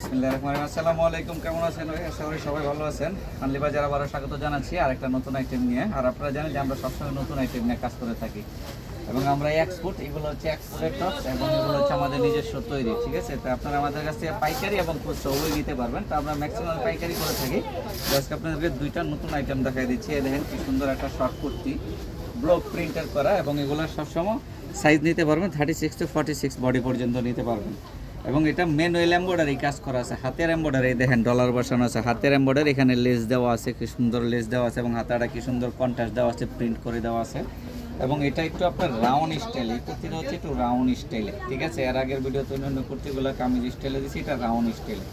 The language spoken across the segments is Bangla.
বিসমিল্লাহির রহমানির রহিম। আসসালামু আলাইকুম, কেমন আছেন ভাই? আশা করি সবাই ভালো আছেন। ফানলি বাজার আবারও স্বাগত জানাচ্ছি আর একটা নতুন আইটেম নিয়ে। আর আপনারা জানেন যে আমরা সবসময় নতুন আইটেম নিয়ে কাজ করে থাকি এবং আমরা এক্সপোর্ট, এগুলো হচ্ছে এক্সপোর্টের টপস এবং এগুলো হচ্ছে আমাদের নিজস্ব তৈরি, ঠিক আছে? তো আপনারা আমাদের কাছ থেকে পাইকারি এবং খুচরা উভয় নিতে পারবেন। তো আমরা ম্যাক্সিমাম পাইকারি করে থাকি। আজকে আপনাদেরকে দুইটা নতুন আইটেম দেখাই দিচ্ছি। এই দেখেন কি সুন্দর একটা শর্ট কুর্তি, ব্লক প্রিন্টার করা, এবং এগুলো সবসময় সাইজ নিতে পারবেন 36 to 46 বডি পর্যন্ত নিতে পারবেন। এবং এটা ম্যানুয়াল এমব্রয়ডারি কাজ করা আছে, হাতের এমব্রয়ডারি। দেখেন ডলার বসানো আছে, হাতের এমব্রয়ডারি, এখানে লেস দেওয়া আছে, কি সুন্দর লেস দেওয়া আছে, এবং হাতাটা কি সুন্দর কন্ট্রাস্ট দেওয়া আছে, প্রিন্ট করে দেওয়া আছে। এবং এটা একটু আপনার রাউন্ড স্টাইল, এই কুর্তিটা হচ্ছে একটু রাউন্ড স্টাইলে, ঠিক আছে? এর আগের ভিডিওতে অন্যান্য কুর্তিগুলো কামিজ স্টাইলে দিচ্ছি, এটা রাউন্ড স্টাইলে।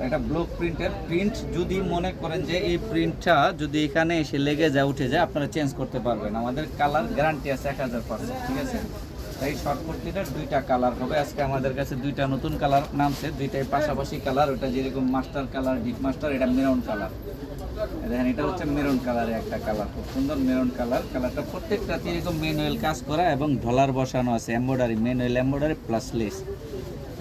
এটা ব্লক প্রিন্টের প্রিন্ট। যদি মনে করেন যে এই প্রিন্টটা যদি এখানে এসে লেগে যায়, উঠে যায়, আপনারা চেঞ্জ করতে পারবেন। আমাদের কালার গ্যারান্টি আছে 1000%, ঠিক আছে? এই শর্ট কুর্তিটার দুইটা কালার হবে। আজকে আমাদের কাছে দুইটা নতুন কালার নামছে, দুইটাই পাশাপাশি কালার। ওটা যেরকম মাস্টার কালার, ডিপ মাস্টার, এটা মেরুন কালার। দেখেন এটা হচ্ছে মেরুন কালারের একটা কালার, খুব সুন্দর মেরুন কালার। কালারটা প্রত্যেকটাতে এরকম ম্যানুয়াল কাজ করা এবং ডলার বসানো আছে, embroidery, manual embroidery plus less.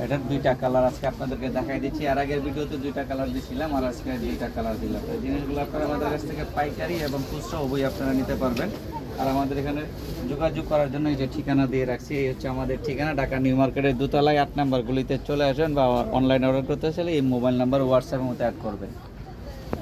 এটার দুইটা কালার আজকে আপনাদেরকে দেখাই দিচ্ছি। আর আগের ভিডিওতে দুইটা কালার দিয়েছিলাম, আর আজকে দুইটা কালার দিলাম। এই জিনিসগুলো আপনারা আমাদের কাছ থেকে পাইকারি এবং খুচরা উভয় আপনারা নিতে পারবেন। আর আমাদের এখানে যোগাযোগ করার জন্য এই যে ঠিকানা দিয়ে রাখছি, এই হচ্ছে আমাদের ঠিকানা, ঢাকা নিউ মার্কেটের দোতলায় 8 নাম্বার গুলিতে চলে আসেন, বা অনলাইনে অর্ডার করতে চাইলে এই মোবাইল নাম্বার হোয়াটসঅ্যাপের মধ্যে অ্যাড করবেন।